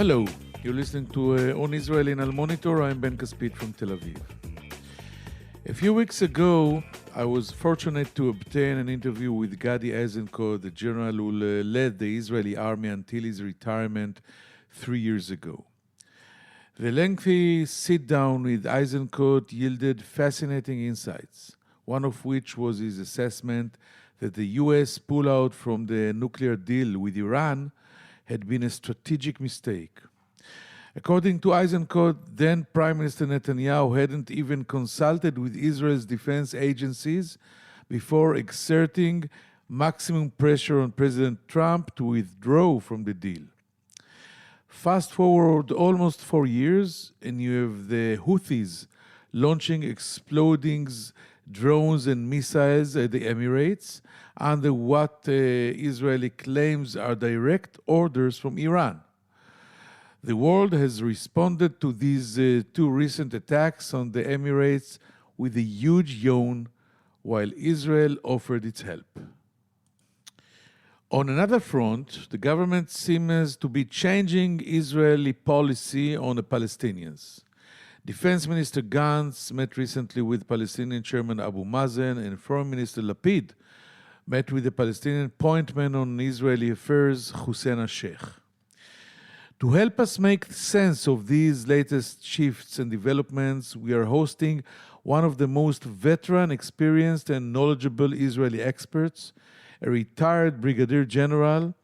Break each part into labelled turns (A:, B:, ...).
A: Hello, you're listening to On Israel in Al-Monitor. I'm Ben Caspit from Tel Aviv. A few weeks ago, I was fortunate to obtain an interview with Gadi Eisenkot, the general who led the Israeli army until his retirement 3 years ago. The lengthy sit-down with Eisenkot yielded fascinating insights, one of which was his assessment that the U.S. pullout from the nuclear deal with Iran had been a strategic mistake. According to Eisenkot, then Prime Minister Netanyahu hadn't even consulted with Israel's defense agencies before exerting maximum pressure on President Trump to withdraw from the deal. Fast forward almost 4 years, and you have the Houthis launching exploding drones and missiles at the Emirates under what Israeli claims are direct orders from Iran. The world has responded to these two recent attacks on the Emirates with a huge yawn, while Israel offered its help. On another front, the government seems to be changing Israeli policy on the Palestinians. Defense Minister Gantz met recently with Palestinian Chairman Abu Mazen, and Foreign Minister Lapid met with the Palestinian point man on Israeli affairs, Hussein al-Sheikh. To help us make sense of these latest shifts and developments, we are hosting one of the most veteran, experienced, and knowledgeable Israeli experts, a retired brigadier general,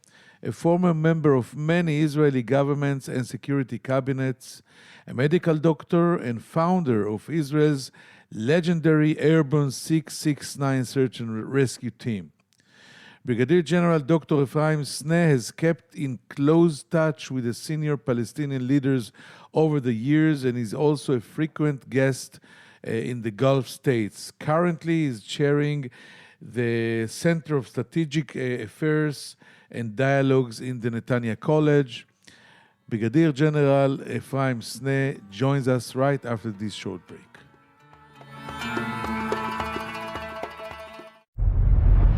A: a former member of many Israeli governments and security cabinets, a medical doctor, and founder of Israel's legendary Airborne 669 Search and Rescue Team. Brigadier General Dr. Ephraim Sneh has kept in close touch with the senior Palestinian leaders over the years and is also a frequent guest in the Gulf states. Currently, he is chairing the Center of Strategic Affairs and Dialogues in the Netanya College. Brigadier General Ephraim Sneh joins us right after this short break.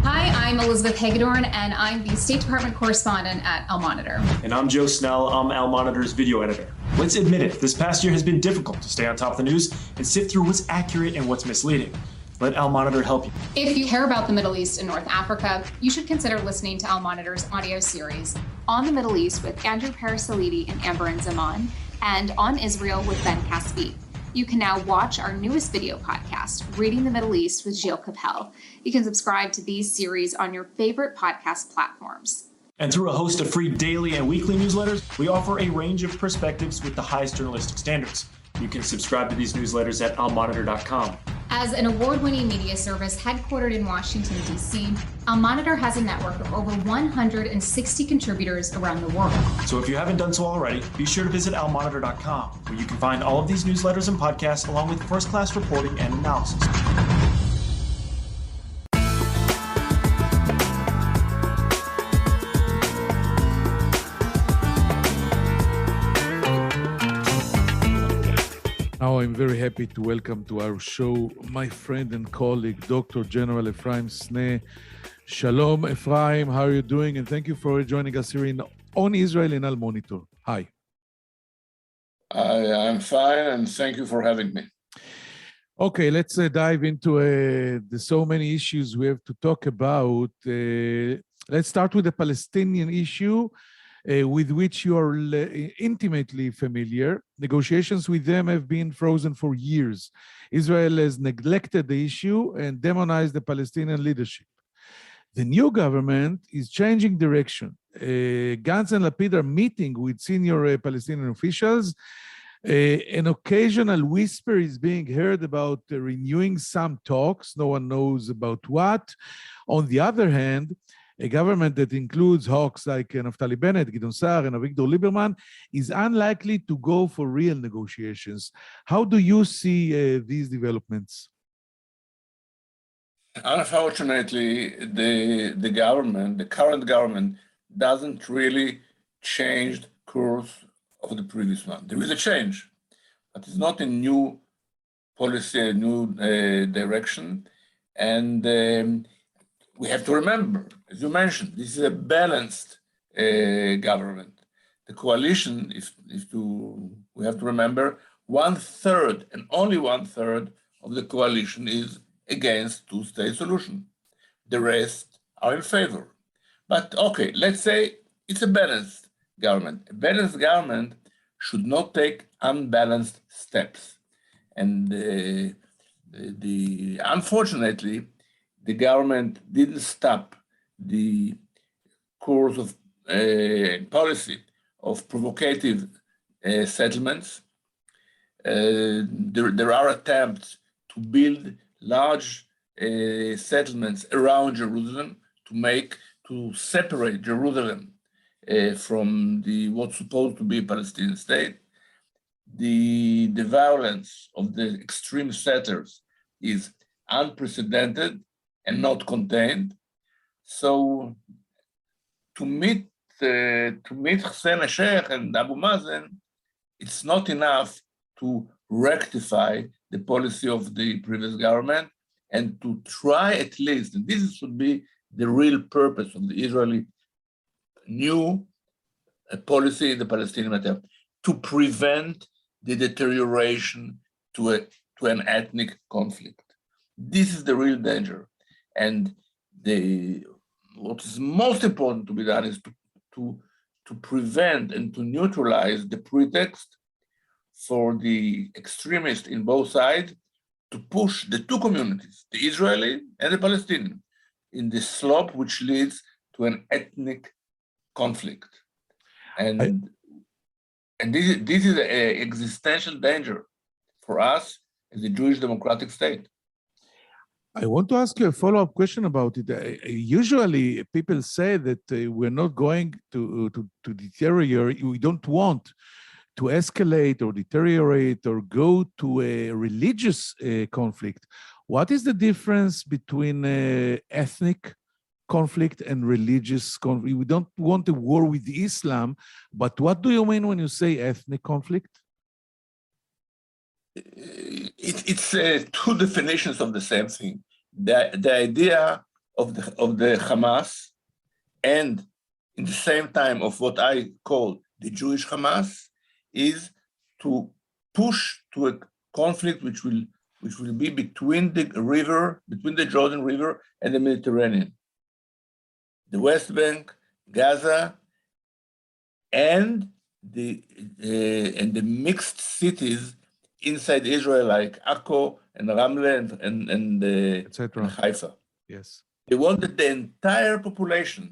B: Hi, I'm Elizabeth Hagedorn, and I'm the State Department correspondent at Al-Monitor.
C: And I'm Joe Snell. I'm Al-Monitor's video editor. Let's admit it, this past year has been difficult to stay on top of the news and sift through what's accurate and what's misleading. Let Al-Monitor help you.
B: If you care about the Middle East and North Africa, you should consider listening to Al-Monitor's audio series On the Middle East with Andrew Parasalidi and Amber and Zaman, and On Israel with Ben Caspit. You can now watch our newest video podcast, Reading the Middle East with Gilles Capel. You can subscribe to these series on your favorite podcast platforms.
C: And through a host of free daily and weekly newsletters, we offer a range of perspectives with the highest journalistic standards. You can subscribe to these newsletters at almonitor.com.
B: As an award-winning media service headquartered in Washington, D.C., Al-Monitor has a network of over 160 contributors around the world.
C: So if you haven't done so already, be sure to visit almonitor.com, where you can find all of these newsletters and podcasts along with first-class reporting and analysis.
A: Now I'm very happy to welcome to our show my friend and colleague, Dr. General Ephraim Sneh. Shalom, Ephraim. How are you doing? And thank you for joining us here on Israel in Al-Monitor. Hi.
D: I'm fine, and thank you for having me.
A: Okay, let's dive into the so many issues we have to talk about. Let's start with the Palestinian issue, with which you are intimately familiar. Negotiations with them have been frozen for years. Israel has neglected the issue and demonized the Palestinian leadership. The new government is changing direction. Gantz and Lapid are meeting with senior Palestinian officials. An occasional whisper is being heard about renewing some talks. No one knows about what. On the other hand, a government that includes hawks like Naftali Bennett, Gideon Sa'ar, and Avigdor Lieberman is unlikely to go for real negotiations. How do you see these developments?
D: Unfortunately, the current government doesn't really change the course of the previous one. There is a change, but it's not a new policy, a new direction. And we have to remember, as you mentioned, this is a balanced government. the coalition, we have to remember, 1/3 and only 1/3 of the coalition is against two-state solution. The rest are in favor. But okay, let's say it's a balanced government. A balanced government should not take unbalanced steps. And unfortunately, the government didn't stop the course of policy of provocative settlements. There are attempts to build large settlements around Jerusalem to separate Jerusalem from what's supposed to be a Palestinian state. The violence of the extreme settlers is unprecedented and not contained. So to meet Hussein al-Sheikh and Abu Mazen, it's not enough to rectify the policy of the previous government and to try at least, and this should be the real purpose of the Israeli new policy in the Palestinian matter, to prevent the deterioration to an ethnic conflict. This is the real danger. And what is most important to be done is to prevent and to neutralize the pretext for the extremists in both sides to push the two communities, the Israeli and the Palestinian, in the slope which leads to an ethnic conflict. And this is an existential danger for us as a Jewish democratic state.
A: I want to ask you a follow-up question about it. Usually people say that we're not going to deteriorate, we don't want to escalate or deteriorate or go to a religious conflict. What is the difference between ethnic conflict and religious conflict? We don't want a war with Islam, but what do you mean when you say ethnic conflict?
D: It's two definitions of the same thing. The idea of the Hamas, and in the same time of what I call the Jewish Hamas, is to push to a conflict which will be between the Jordan River and the Mediterranean, the West Bank, Gaza, and the mixed cities inside Israel, like Akko and Ramle and Haifa.
A: Yes.
D: They want that the entire population,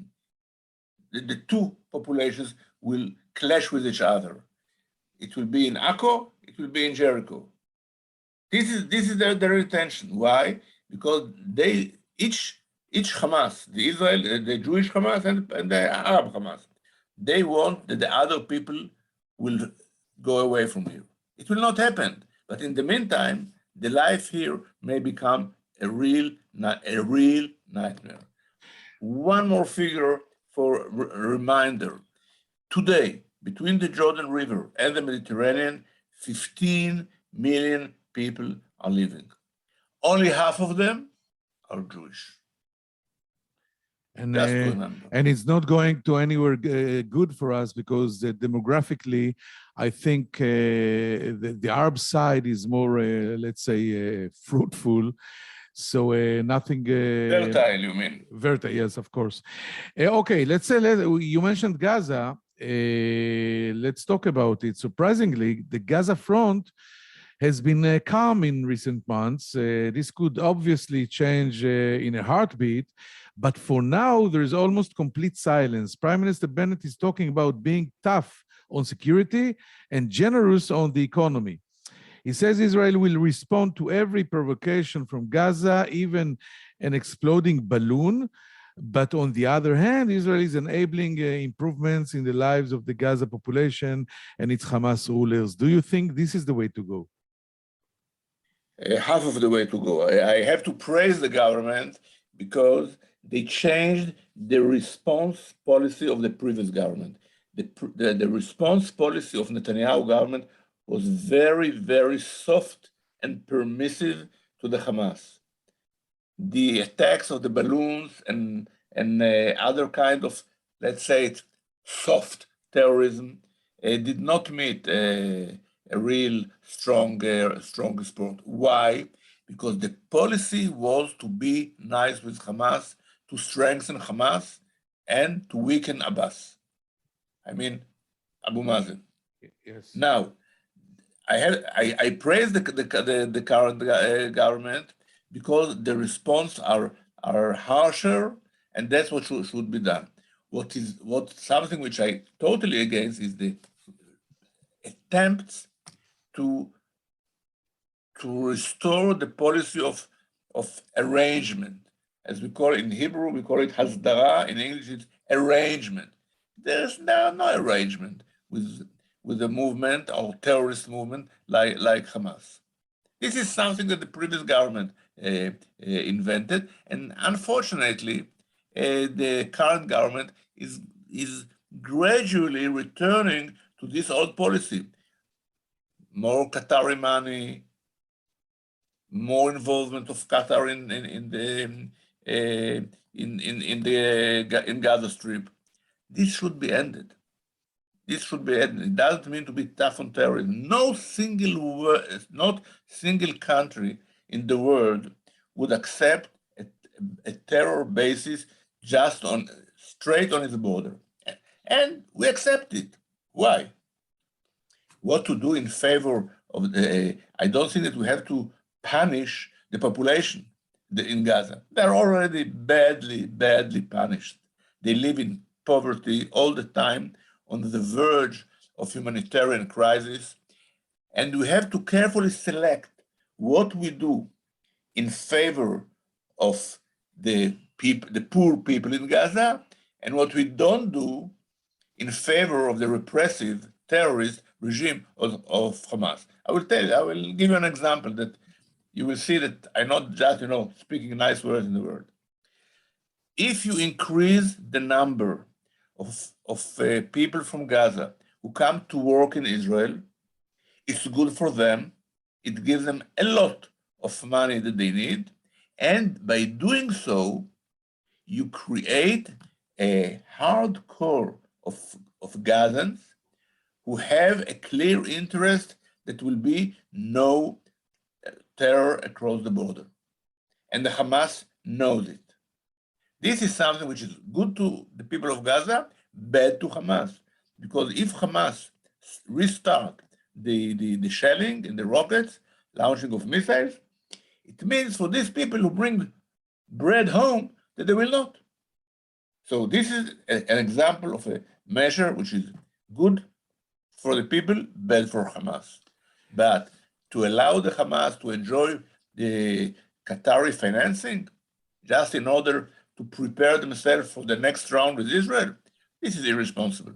D: the two populations, will clash with each other. It will be in Akko, it will be in Jericho. This is their intention. Why? Because each Hamas, the Jewish Hamas and the Arab Hamas, they want that the other people will go away from you. It will not happen. But in the meantime, the life here may become a real nightmare. One more figure for reminder. Today, between the Jordan River and the Mediterranean, 15 million people are living. Only half of them are Jewish.
A: And it's not going to anywhere good for us because demographically, I think the Arab side is more, let's say, fruitful. So nothing...
D: Fertile, you mean?
A: Fertile, yes, of course. Okay, let's say, you mentioned Gaza. Let's talk about it. Surprisingly, the Gaza front has been calm in recent months. This could obviously change in a heartbeat, but for now, there is almost complete silence. Prime Minister Bennett is talking about being tough on security and generous on the economy. He says Israel will respond to every provocation from Gaza, even an exploding balloon. But on the other hand, Israel is enabling improvements in the lives of the Gaza population and its Hamas rulers. Do you think this is the way to go?
D: Half of the way to go. I have to praise the government because they changed the response policy of the previous government. The response policy of Netanyahu government was very, very soft and permissive to the Hamas. The attacks of the balloons and other kind of, let's say, soft terrorism did not meet a real strong support. Why? Because the policy was to be nice with Hamas, to strengthen Hamas, and to weaken Abbas. I mean, Abu Mazen.
A: Yes.
D: Now, I praise the current government because the response are harsher, and that's what should be done. Something which I totally against is the attempts to restore the policy of arrangement, as we call it in Hebrew, we call it hasdara. In English, it's arrangement. There's no arrangement with a movement or terrorist movement like Hamas. This is something that the previous government invented, and unfortunately, the current government is gradually returning to this old policy. More Qatari money, more involvement of Qatar in Gaza Strip. This should be ended. This should be ended. It doesn't mean to be tough on terrorism. No single country in the world would accept a terror basis just straight on its border. And we accept it. Why? What to do in favor of I don't think that we have to punish the population in Gaza. They're already badly punished. They live in poverty all the time, on the verge of humanitarian crisis. And we have to carefully select what we do in favor of the poor people in Gaza, and what we don't do in favor of the repressive terrorist regime of Hamas. I will give you an example that you will see that I'm not just, speaking nice words in the world. If you increase the number of people from Gaza who come to work in Israel, it's good for them. It gives them a lot of money that they need. And by doing so, you create a hardcore of Gazans who have a clear interest that will be no terror across the border. And the Hamas knows it. This is something which is good to the people of Gaza, bad to Hamas. Because if Hamas restart the shelling and the rockets, launching of missiles, it means for these people who bring bread home that they will not. So this is an example of a measure which is good for the people, bad for Hamas. But to allow the Hamas to enjoy the Qatari financing just in order to prepare themselves for the next round with Israel, this is irresponsible.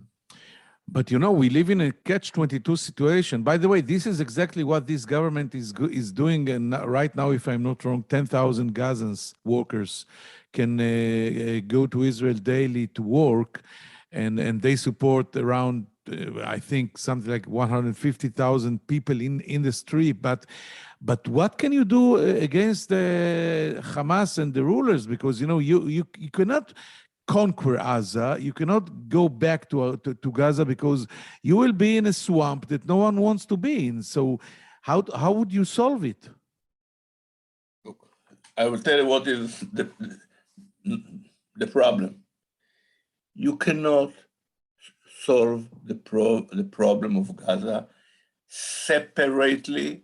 A: But we live in a catch-22 situation. By the way, this is exactly what this government is doing. And right now, if I'm not wrong, 10,000 Gazans workers can go to Israel daily to work, and they support around, I think, something like 150,000 people in the street. But what can you do against the Hamas and the rulers? Because you cannot conquer Gaza. You cannot go back to Gaza because you will be in a swamp that no one wants to be in. So how would you solve it?
D: Look, I will tell you what is the problem. You cannot solve the problem of Gaza separately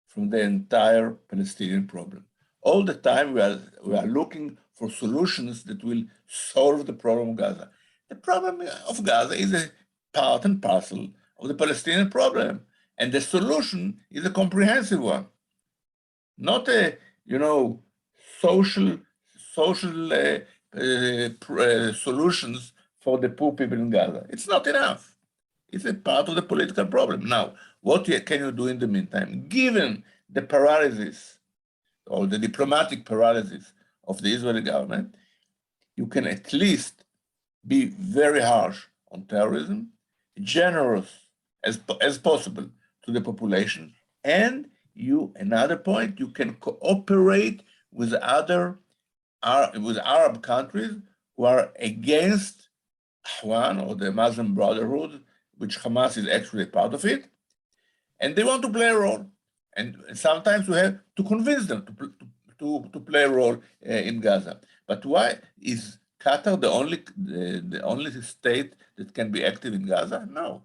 D: from the entire Palestinian problem. All the time we are looking for solutions that will solve the problem of Gaza. The problem of Gaza is a part and parcel of the Palestinian problem, and the solution is a comprehensive one, not a social solutions for the poor people in Gaza. It's not enough. It's a part of the political problem. Now, what can you do in the meantime? Given the paralysis or the diplomatic paralysis of the Israeli government, you can at least be very harsh on terrorism, generous as possible to the population, and another point, you can cooperate with Arab countries who are against one or the Muslim Brotherhood, which Hamas is actually a part of it, and they want to play a role. And sometimes we have to convince them to play a role in Gaza. But why is Qatar the only state that can be active in Gaza? No.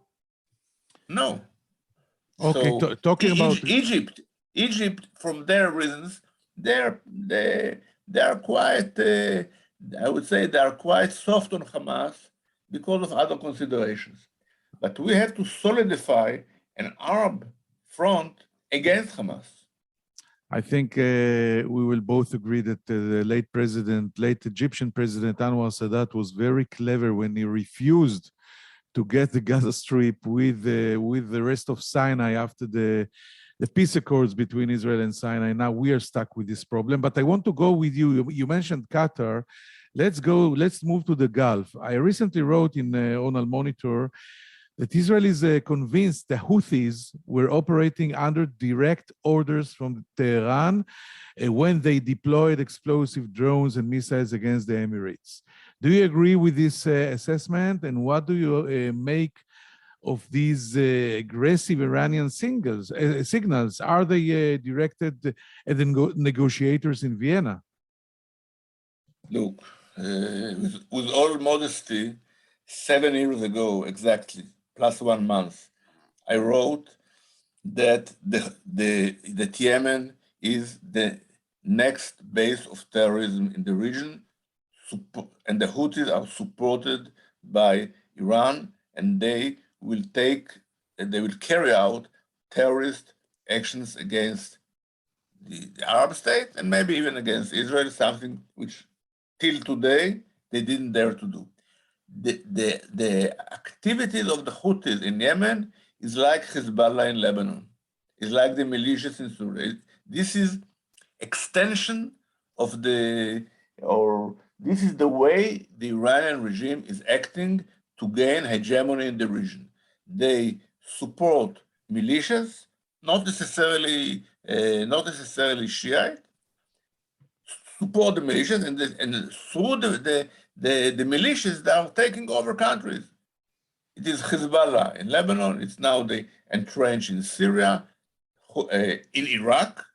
A: Okay,
D: So
A: talking about
D: Egypt, from their reasons, they are quite. I would say they are quite soft on Hamas because of other considerations. But we have to solidify an Arab front against Hamas.
A: I think we will both agree that the late Egyptian President Anwar Sadat was very clever when he refused to get the Gaza Strip with the rest of Sinai after the peace accords between Israel and Sinai. Now we are stuck with this problem. But I want to go with you. You mentioned Qatar. Let's move to the Gulf. I recently wrote on Al Monitor that Israel is convinced the Houthis were operating under direct orders from Tehran when they deployed explosive drones and missiles against the Emirates. Do you agree with this assessment? And what do you make of these aggressive Iranian signals? Are they directed at the negotiators in Vienna?
D: Look, with all modesty, 7 years ago exactly, plus 1 month, I wrote that that Yemen is the next base of terrorism in the region, and the Houthis are supported by Iran, and they will carry out terrorist actions against the Arab state and maybe even against Israel, something which till today they didn't dare to do. The activities of the Houthis in Yemen is like Hezbollah in Lebanon. It's like the militias in Syria. This is extension of this is the way the Iranian regime is acting to gain hegemony in the region. They support militias, not necessarily Shiite, support the militias, and through the militias, they are taking over countries. It is Hezbollah in Lebanon. It's now they entrenched in Syria, in Iraq.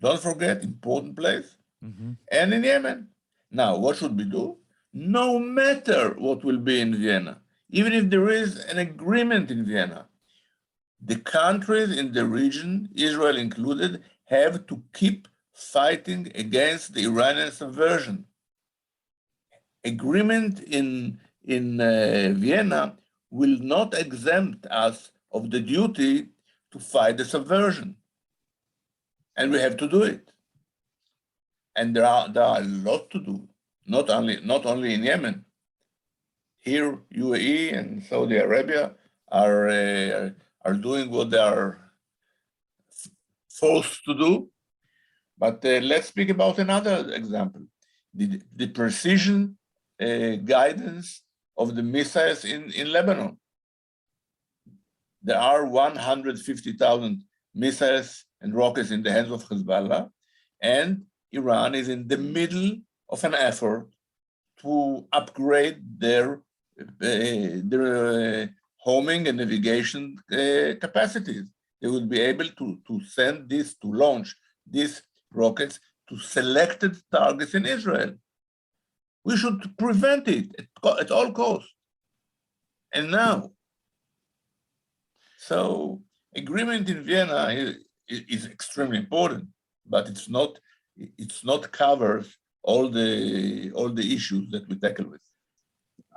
D: Don't forget, important place, and in Yemen. Now, what should we do? No matter what will be in Vienna, even if there is an agreement in Vienna, the countries in the region, Israel included, have to keep fighting against the Iranian subversion. Agreement in Vienna will not exempt us of the duty to fight the subversion. And we have to do it. And there are a lot to do, not only in Yemen. Here, UAE and Saudi Arabia are doing what they are forced to do. But let's speak about another example: the precision guidance of the missiles in Lebanon. There are 150,000 missiles and rockets in the hands of Hezbollah, and Iran is in the middle of an effort to upgrade their homing and navigation capacities. They will be able to launch these rockets to selected targets in Israel. We should prevent it at all costs. And now, so agreement in Vienna is extremely important, but it's not covers all the issues that we tackle with.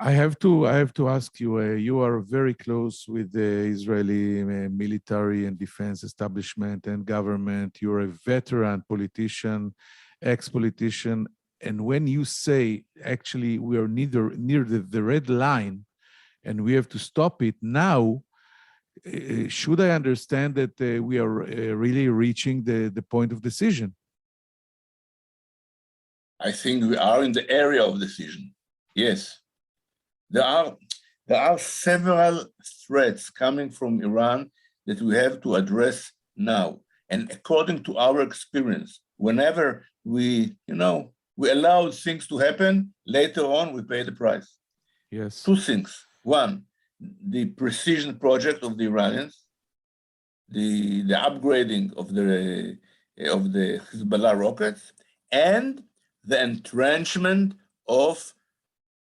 A: I have to ask you. You are very close with the Israeli military and defense establishment and government. You're a veteran politician, ex-politician, and when you say actually we are near the red line, and we have to stop it now, should I understand that we are really reaching the point of decision?
D: I think we are in the area of decision. Yes. There are several threats coming from Iran that we have to address now. And according to our experience, whenever we allow things to happen, later on we pay the price.
A: Yes.
D: Two things. One, the precision project of the Iranians, the upgrading of the Hezbollah rockets, and the entrenchment of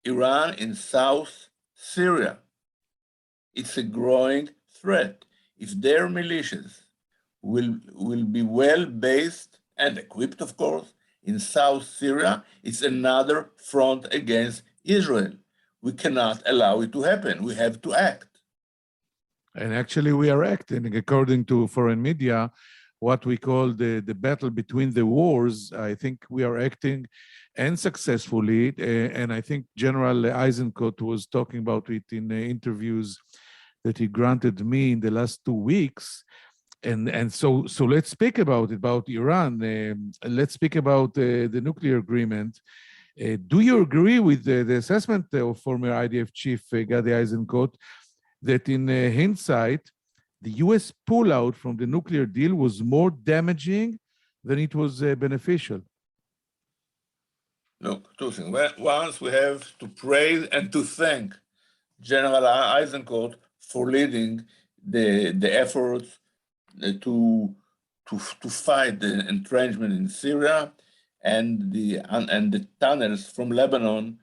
D: Iran in South Syria. It's a growing threat. If their militias will be well based and equipped, of course, in South Syria, it's another front against Israel. We cannot allow it to happen. We have to act.
A: And actually, we are acting according to foreign media, what we call the battle between the wars. I think we are acting and successfully. And I think General Eisenkot was talking about it in interviews that he granted me in the last 2 weeks. And so let's speak about Iran. Let's speak about the nuclear agreement. Do you agree with the assessment of former IDF chief Gadi Eisenkot that in hindsight, the US pullout from the nuclear deal was more damaging than it was beneficial?
D: Look, two things. Once we have to praise and to thank General Eisenkot for leading the efforts to fight the entrenchment in Syria and the tunnels from Lebanon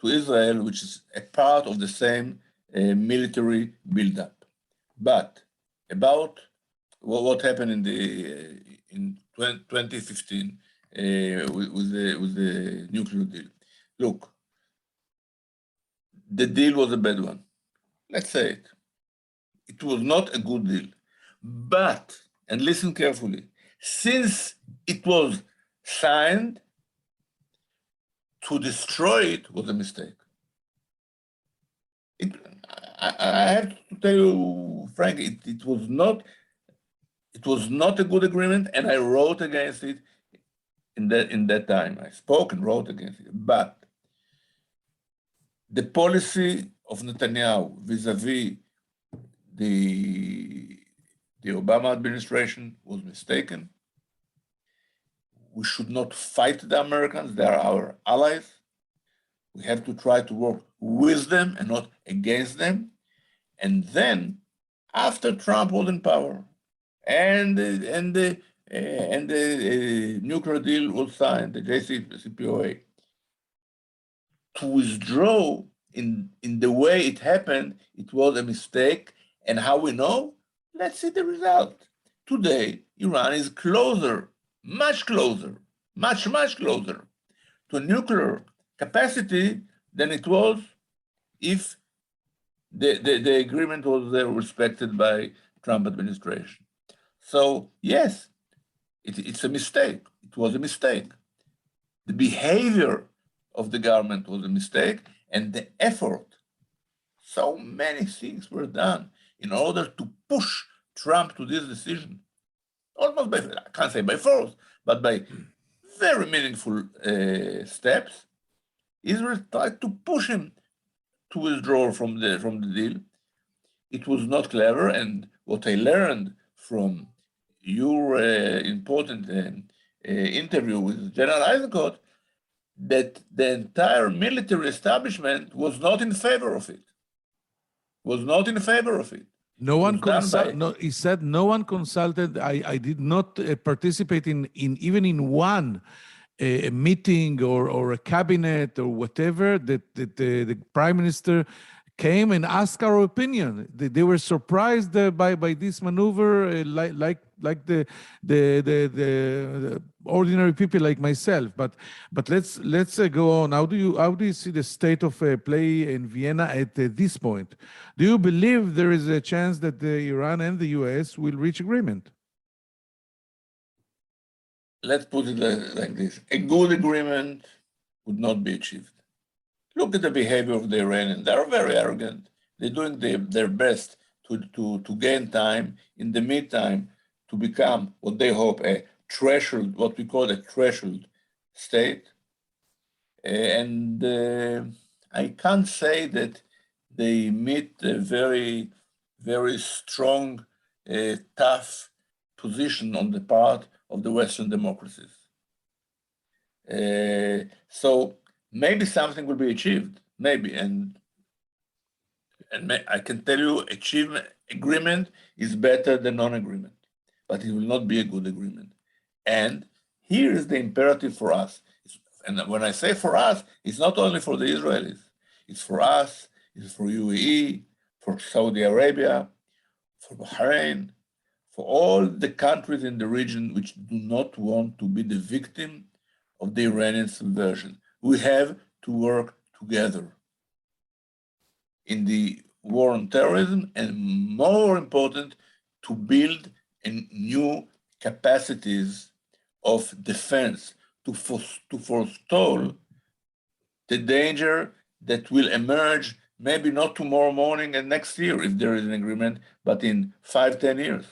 D: to Israel, which is a part of the same military buildup. But about what happened in 2015 with the nuclear deal. Look, the deal was a bad one. Let's say it. It was not a good deal. But, and listen carefully, since it was signed, to destroy it was a mistake. I have to tell you, Frank, it was not a good agreement, and I wrote against it in that time. I spoke and wrote against it. But the policy of Netanyahu vis-a-vis the Obama administration was mistaken. We should not fight the Americans. They are our allies. We have to try to work with them and not against them. And then, after Trump was in power and the nuclear deal was signed, the JCPOA, to withdraw in the way it happened, it was a mistake. And how we know? Let's see the result. Today, Iran is closer, much closer, much closer to nuclear capacity than it was if the agreement was respected by Trump administration. So yes, it's a mistake. It was a mistake. The behavior of the government was a mistake, and the effort. So many things were done in order to push Trump to this decision, almost by, I can't say by force, but by very meaningful steps. Israel tried to push him to withdraw from the deal. It was not clever, and what I learned from your important interview with General Eisenkot, that the entire military establishment was not in favor of it.
A: No one consulted. No, he said no one consulted. I did not participate in even in one a meeting or a cabinet or whatever that the prime minister came and asked our opinion. They were surprised by this maneuver, like the ordinary people like myself. But let's go on. How do you see the state of play in Vienna at this point? Do you believe there is a chance that Iran and the US will reach agreement?
D: Let's put it like this. A good agreement would not be achieved. Look at the behavior of the Iranians. They are very arrogant. They're doing their best to gain time. In the meantime, to become what they hope a threshold, what we call a threshold state. And I can't say that they meet a very, very strong, tough position on the part of the Western democracies. So maybe something will be achieved, maybe, and I can tell you, agreement is better than non-agreement, but it will not be a good agreement. And here is the imperative for us. And when I say for us, it's not only for the Israelis. It's for us, it's for UAE, for Saudi Arabia, for Bahrain, for all the countries in the region which do not want to be the victim of the Iranian subversion. We have to work together in the war on terrorism, and more important, to build new capacities of defense to forestall the danger that will emerge, maybe not tomorrow morning and next year if there is an agreement, but in 5-10 years.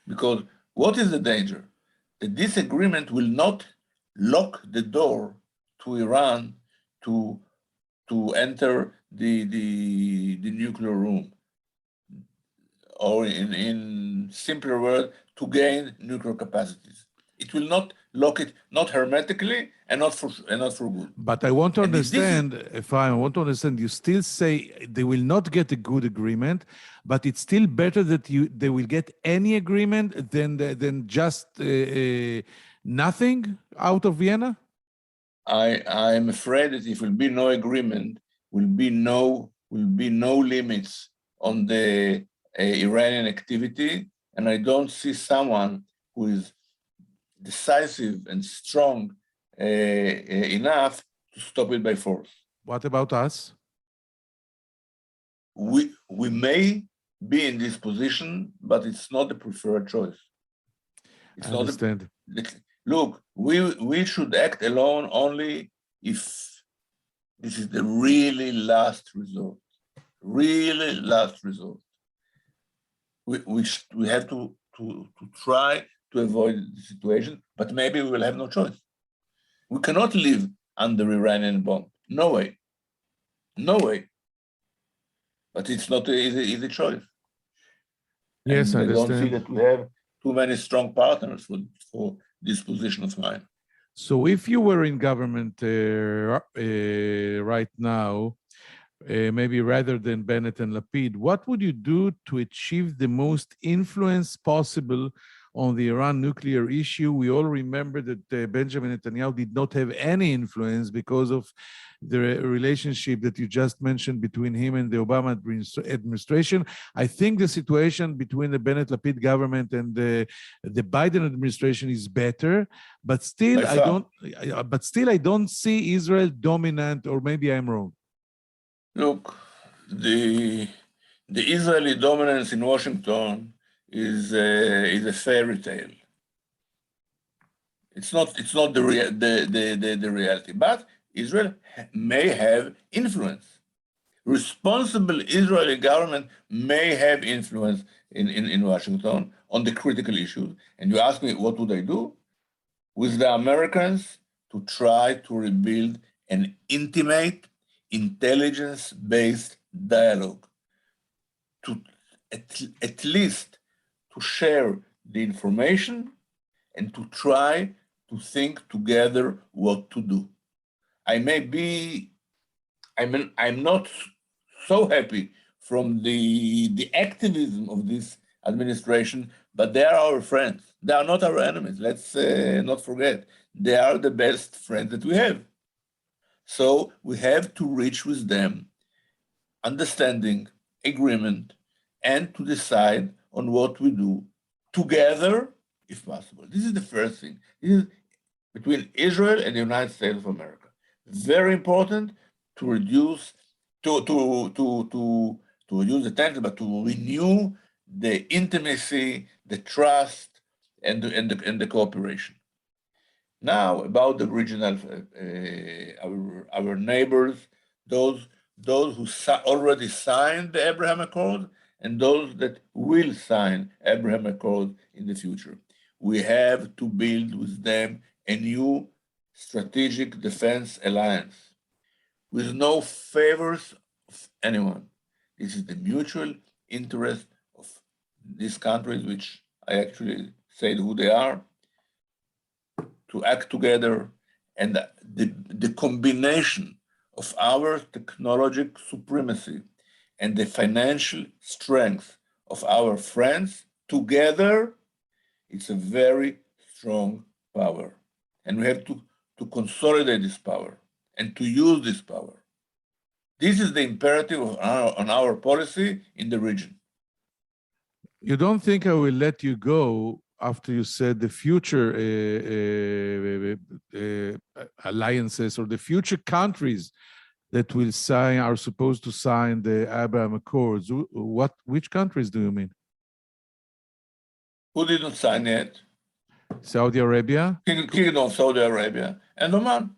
D: Because what is the danger? That this agreement will not lock the door to Iran to enter the nuclear room, or in simpler words, to gain nuclear capacities. It will not lock it, not hermetically, and not for good.
A: But I want to understand, you still say they will not get a good agreement, but it's still better that they will get any agreement than just nothing out of Vienna?
D: I'm afraid that if will be no agreement, will be no limits on the Iranian activity, and I don't see someone who is decisive and strong enough to stop it by force.
A: What about us?
D: We may be in this position, but it's not the preferred choice. It's
A: I understand.
D: Look, we should act alone only if this is the really last resort. Really last resort. We have to try to avoid the situation, but maybe we will have no choice. We cannot live under Iranian bomb. No way. No way. But it's not an easy choice.
A: Yes,
D: and
A: I understand.
D: don't see that we have too many strong partners for this position of mine.
A: So if you were in government right now, maybe rather than Bennett and Lapid, what would you do to achieve the most influence possible on the Iran nuclear issue? We all remember that Benjamin Netanyahu did not have any influence because of the relationship that you just mentioned between him and the Obama administration. I think the situation between the Bennett-Lapid government and the Biden administration is better, but still I don't see Israel dominant, or maybe I'm wrong.
D: Look, the Israeli dominance in Washington is a fairy tale. It's not the reality, but Israel may have influence. Responsible Israeli government may have influence in Washington on the critical issues. And you ask me, what would I do? With the Americans, to try to rebuild an intimate, intelligence-based dialogue, to at least to share the information and to try to think together what to do. I'm not so happy from the activism of this administration, but they are our friends. They are not our enemies. Let's not forget. They are the best friends that we have. So we have to reach with them understanding, agreement, and to decide on what we do together, if possible. This is the first thing. This is between Israel and the United States of America. Very important to reduce the tension, but to renew the intimacy, the trust, and the cooperation. Now, about the regional, our neighbors, those who already signed the Abraham Accord, and those that will sign Abraham Accord in the future. We have to build with them a new strategic defense alliance with no favors of anyone. This is the mutual interest of these countries, which I actually said who they are, to act together, and the combination of our technological supremacy and the financial strength of our friends together, it's a very strong power. And we have to consolidate this power and to use this power. This is the imperative on our policy in the region.
A: You don't think I will let you go after you said the future alliances or the future countries that will sign, are supposed to sign the Abraham Accords? Which countries do you mean?
D: Who didn't sign yet?
A: Saudi Arabia?
D: Kingdom of Saudi Arabia and Oman.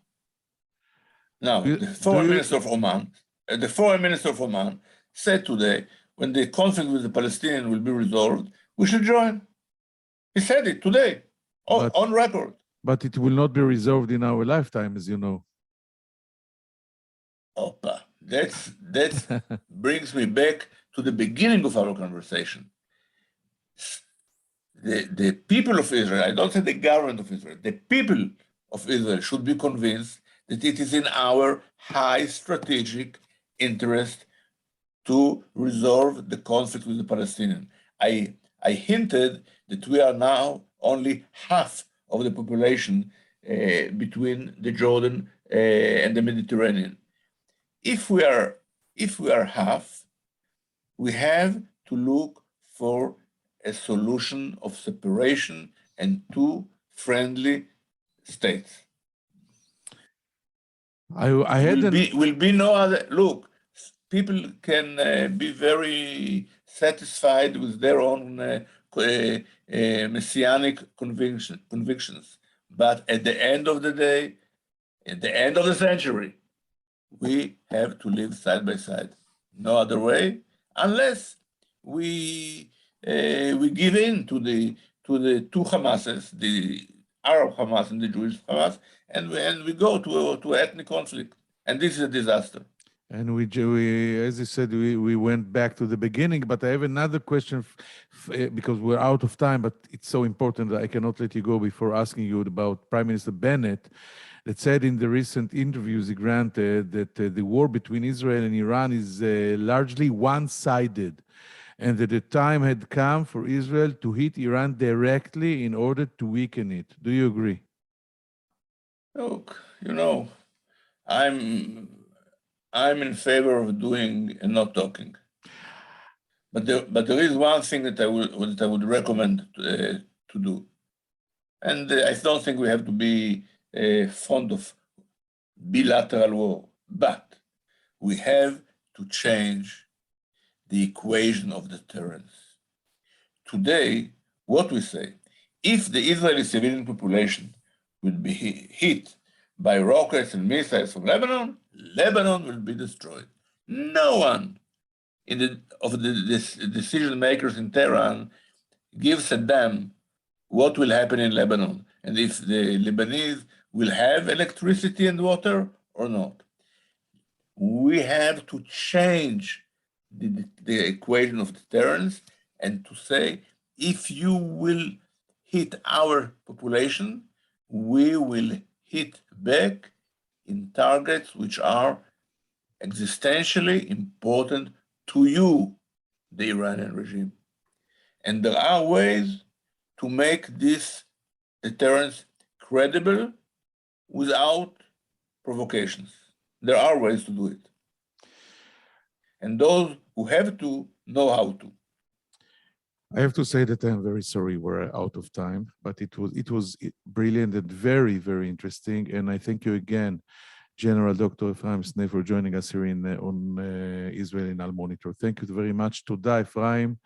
D: Now, the foreign minister of Oman said today, when the conflict with the Palestinians will be resolved, we should join. He said it today, on record.
A: But it will not be resolved in our lifetime, as you know.
D: Opa, that brings me back to the beginning of our conversation. The people of Israel, I don't say the government of Israel, the people of Israel should be convinced that it is in our high strategic interest to resolve the conflict with the Palestinians. I hinted that we are now only half of the population between the Jordan and the Mediterranean. If we are half, we have to look for a solution of separation and two friendly states. Will be no other. Look, people can be very satisfied with their own messianic convictions, but at the end of the day, at the end of the century, we have to live side by side. No other way, unless we give in to the two Hamases, the Arab Hamas and the Jewish Hamas, and we go to ethnic conflict, and this is a disaster.
A: And we, as you said, we went back to the beginning. But I have another question, because we're out of time. But it's so important that I cannot let you go before asking you about Prime Minister Bennett, that said in the recent interviews he granted that the war between Israel and Iran is largely one-sided, and that the time had come for Israel to hit Iran directly in order to weaken it. Do you agree?
D: Look, I'm in favor of doing and not talking. But there is one thing that I would recommend to do, and I don't think we have to be fond of bilateral war, but we have to change the equation of deterrence. Today, what we say, if the Israeli civilian population would be hit by rockets and missiles from Lebanon, Lebanon will be destroyed. No one of the decision makers in Tehran gives a damn what will happen in Lebanon and if the Lebanese will have electricity and water or not. We have to change the equation of deterrence and to say, if you will hit our population, we will hit back in targets which are existentially important to you, the Iranian regime. And there are ways to make this deterrence credible without provocations. There are ways to do it. And those who have to know how to.
A: I have to say that I'm very sorry we're out of time, but it was brilliant and very, very interesting. And I thank you again, General Dr. Ephraim Sneh, for joining us here on Israel in Al Monitor. Thank you very much. Toda, Ephraim.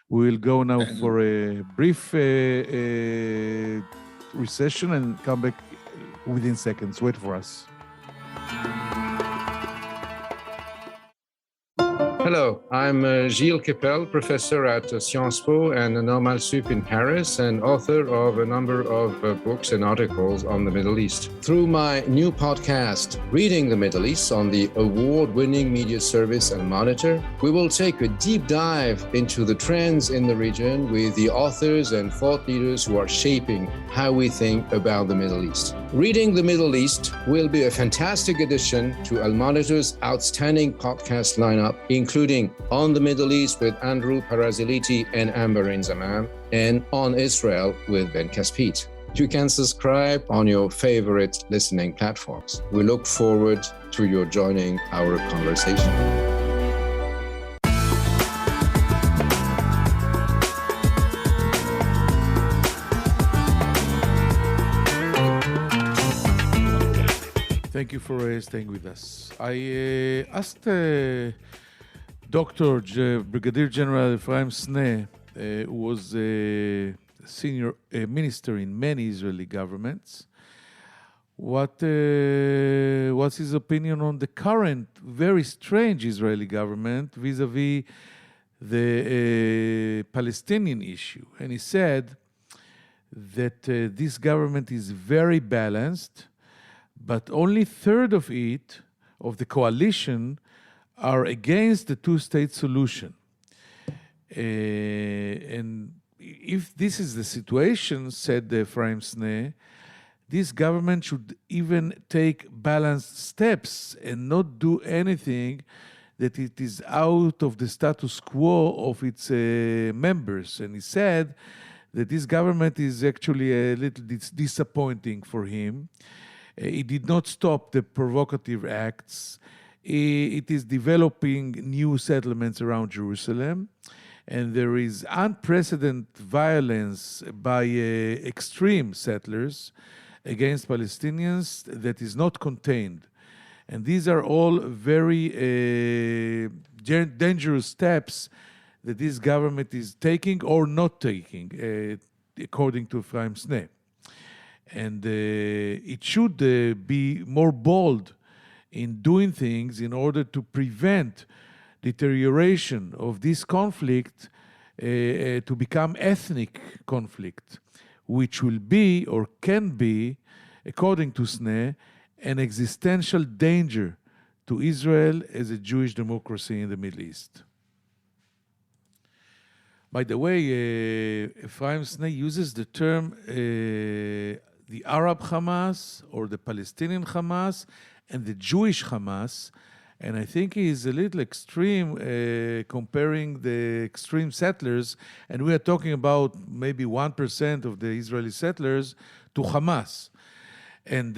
A: We will go now for a brief recession and come back within seconds. Wait for us.
E: Hello, I'm Gilles Kepel, professor at Sciences Po and Normal Sup in Paris, and author of a number of books and articles on the Middle East. Through my new podcast, Reading the Middle East, on the award-winning media service and Monitor, we will take a deep dive into the trends in the region with the authors and thought leaders who are shaping how we think about the Middle East. Reading the Middle East will be a fantastic addition to Al-Monitor's outstanding podcast lineup, including On the Middle East with Andrew Paraziliti and Amberin Zaman, and On Israel with Ben Caspit. You can subscribe on your favorite listening platforms. We look forward to your joining our conversation.
A: Thank you for staying with us. I asked Dr. Brigadier General Ephraim Sneh, who was a senior minister in many Israeli governments, what's his opinion on the current, very strange Israeli government vis-a-vis the Palestinian issue. And he said that this government is very balanced, but only a third of it, of the coalition, are against the two-state solution. And if this is the situation, said Ephraim Sneh, this government should even take balanced steps and not do anything that it is out of the status quo of its members. And he said that this government is actually a little disappointing for him. It did not stop the provocative acts. It is developing new settlements around Jerusalem, and there is unprecedented violence by extreme settlers against Palestinians that is not contained. And these are all very dangerous steps that this government is taking or not taking, according to Ephraim Sneh. And it should be more bold in doing things in order to prevent deterioration of this conflict to become ethnic conflict, which will be or can be, according to Sneh, an existential danger to Israel as a Jewish democracy in the Middle East. By the way, Ephraim Sneh uses the term the Arab Hamas or the Palestinian Hamas and the Jewish Hamas, and I think he is a little extreme comparing the extreme settlers, and we are talking about maybe 1% of the Israeli settlers to Hamas. And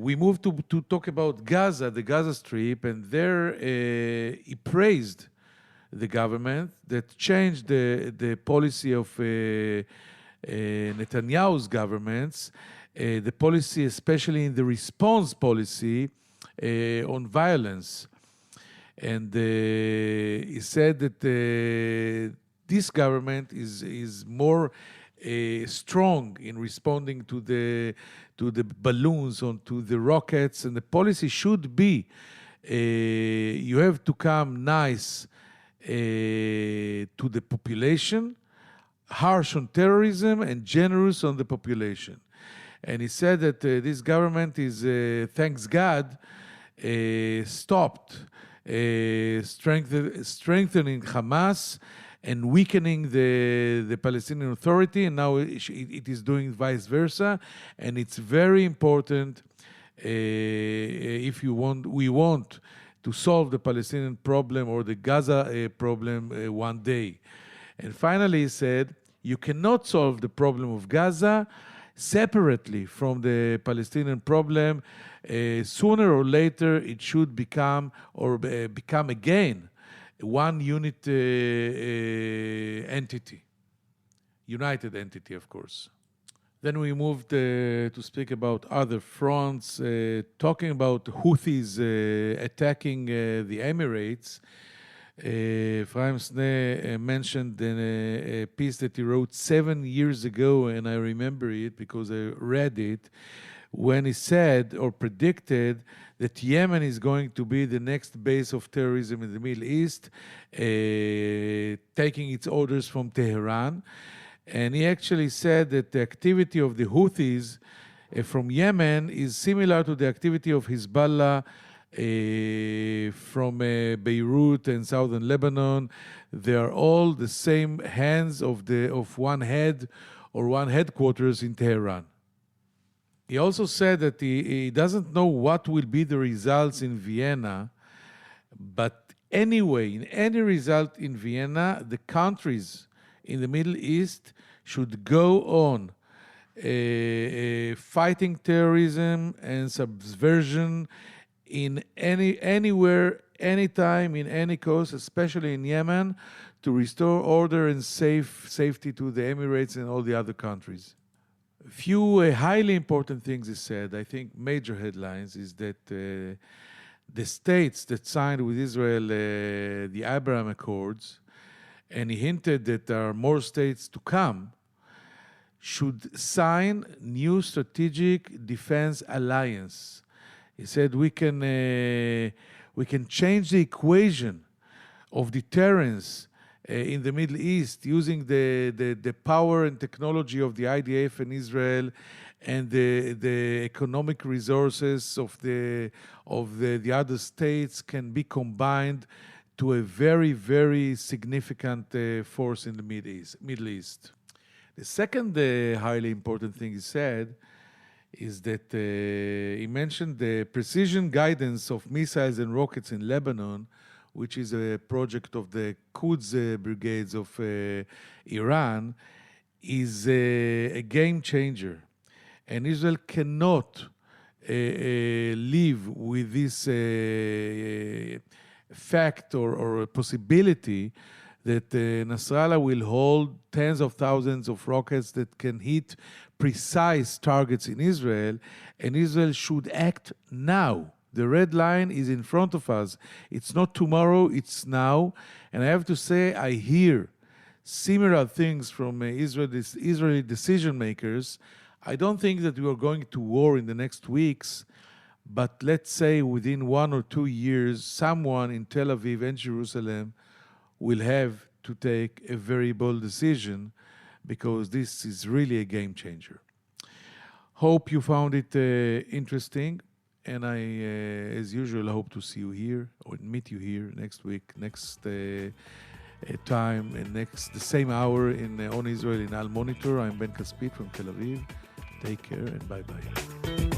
A: we moved to talk about Gaza, the Gaza Strip, and there he praised the government that changed the policy of Netanyahu's governments, the policy, especially in the response policy on violence. And he said that this government is more strong in responding to the balloons, to the rockets, and the policy should be you have to come nice to the population, harsh on terrorism, and generous on the population. And he said that this government is, thanks God, stopped strengthening Hamas and weakening the Palestinian Authority, and now it is doing vice versa. And it's very important if we want to solve the Palestinian problem or the Gaza problem one day. And finally, he said, you cannot solve the problem of Gaza separately from the Palestinian problem. Sooner or later, it should become again one unit entity, united entity, of course. Then we moved to speak about other fronts, talking about Houthis attacking the Emirates. Ephraim Sneh mentioned in a piece that he wrote 7 years ago, and I remember it because I read it, when he said or predicted that Yemen is going to be the next base of terrorism in the Middle East, taking its orders from Tehran. And he actually said that the activity of the Houthis from Yemen is similar to the activity of Hezbollah from Beirut and southern Lebanon. They are all the same hands of one head or one headquarters in Tehran. He also said that he doesn't know what will be the results in Vienna, but anyway, in any result in Vienna, the countries in the Middle East should go on fighting terrorism and subversion in anywhere, anytime, in any cause, especially in Yemen, to restore order and safety to the Emirates and all the other countries. A few highly important things he said, I think major headlines, is that the states that signed with Israel the Abraham Accords, and he hinted that there are more states to come, should sign new strategic defense alliance. He said we can change the equation of deterrence in the Middle East using the power and technology of the IDF in Israel and the economic resources of the other states can be combined to a very, very significant force in the Middle East. The second highly important thing he said is that he mentioned the precision guidance of missiles and rockets in Lebanon, which is a project of the Quds brigades of Iran, is a game changer. And Israel cannot live with this fact or possibility that Nasrallah will hold tens of thousands of rockets that can hit precise targets in Israel, and Israel should act now. The red line is in front of us. It's not tomorrow, it's now. And I have to say, I hear similar things from Israeli decision makers. I don't think that we are going to war in the next weeks, but let's say within 1 or 2 years, someone in Tel Aviv and Jerusalem will have to take a very bold decision, because this is really a game changer. Hope you found it interesting, and I, as usual, hope to see you here or meet you here next week, next time, and the same hour on Israel in Al Monitor. I'm Ben Caspit from Tel Aviv. Take care and bye-bye.